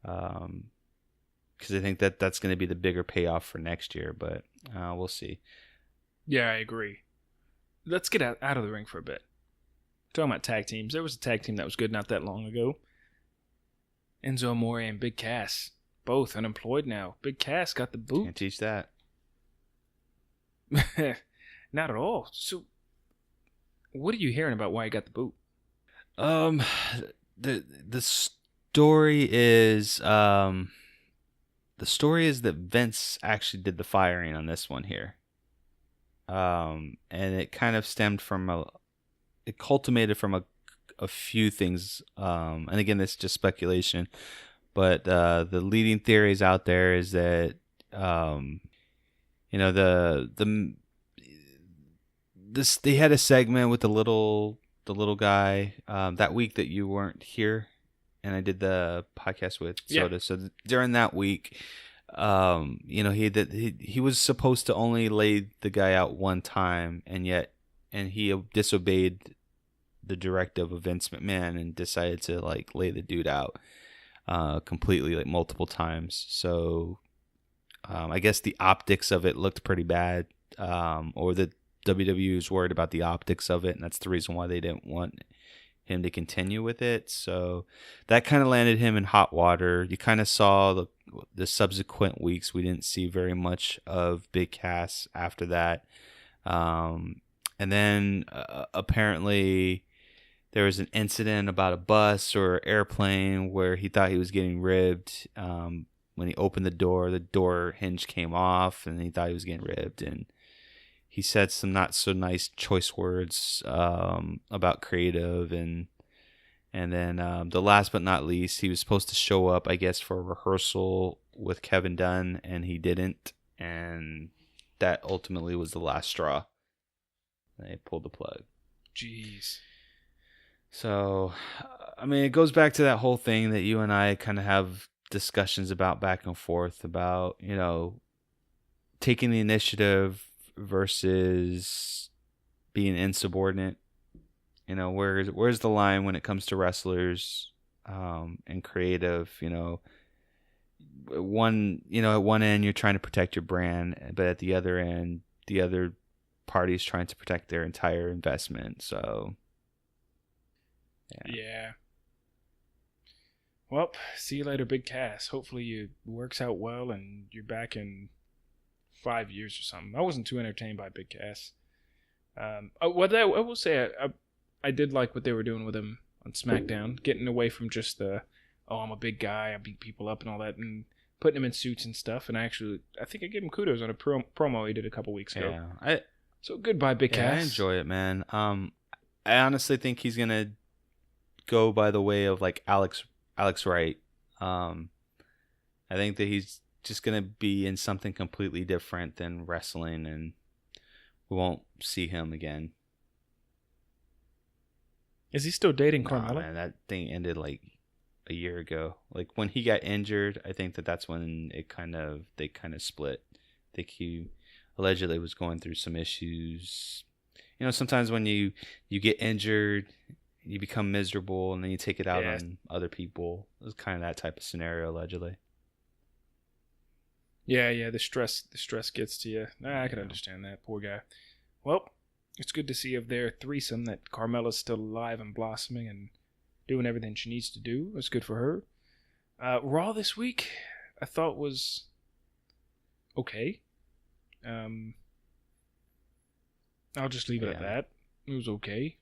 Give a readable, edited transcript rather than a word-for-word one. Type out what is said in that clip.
because I think that that's going to be the bigger payoff for next year. But we'll see. Yeah, I agree. Let's get out of the ring for a bit. Talking about tag teams, there was a tag team that was good not that long ago. Enzo Amore and Big Cass, both unemployed now. Big Cass got the boot. Can't teach that. Not at all. So, what are you hearing about why he got the boot? The story is that Vince actually did the firing on this one here. And it kind of stemmed from it culminated from a few things. And again, this is just speculation, but the leading theories out there is that they had a segment with the little guy that week that you weren't here, and I did the podcast with Soda. Yeah. So during that week, he was supposed to only lay the guy out one time, and he disobeyed the directive of Vince McMahon and decided to like lay the dude out completely, like multiple times. So I guess the optics of it looked pretty bad, or the WWE was worried about the optics of it, and that's the reason why they didn't want him to continue with it. So that kind of landed him in hot water. You kind of saw the subsequent weeks, we didn't see very much of Big Cass after that. And then apparently there was an incident about a bus or airplane where he thought he was getting ribbed. When he opened the door hinge came off, and he thought he was getting ribbed, and he said some not so nice choice words about creative, and then the last but not least, he was supposed to show up, I guess, for a rehearsal with Kevin Dunn, and he didn't, and that ultimately was the last straw. They pulled the plug. Jeez. So, I mean, it goes back to that whole thing that you and I kind of have discussions about back and forth about, taking the initiative versus being insubordinate. Where's the line when it comes to wrestlers and creative? At one end you're trying to protect your brand, but at the other end, the other party's trying to protect their entire investment. So, yeah. Well, see you later, Big Cass. Hopefully it works out well and you're back in 5 years or something. I wasn't too entertained by Big Cass. What I will say, I did like what they were doing with him on SmackDown, getting away from just I'm a big guy, I beat people up and all that, and putting him in suits and stuff. And I think I gave him kudos on a promo he did a couple weeks ago. Yeah, so goodbye, Big Cass. I enjoy it, man. I honestly think he's gonna go by the way of like Alex Wright. I think that he's just gonna be in something completely different than wrestling, and we won't see him again. Is he still dating Nah, Carmella? man, that thing ended like a year ago. Like when he got injured, I think that's when they kind of split. I think he allegedly was going through some issues. Sometimes when you get injured, you become miserable, and then you take it out on other people. It was kind of that type of scenario, allegedly. Yeah, the stress gets to you. I can understand that. Poor guy. Well, it's good to see of their threesome that Carmella's still alive and blossoming and doing everything she needs to do. It's good for her. Raw this week, I thought was okay. I'll just leave it at that. It was okay.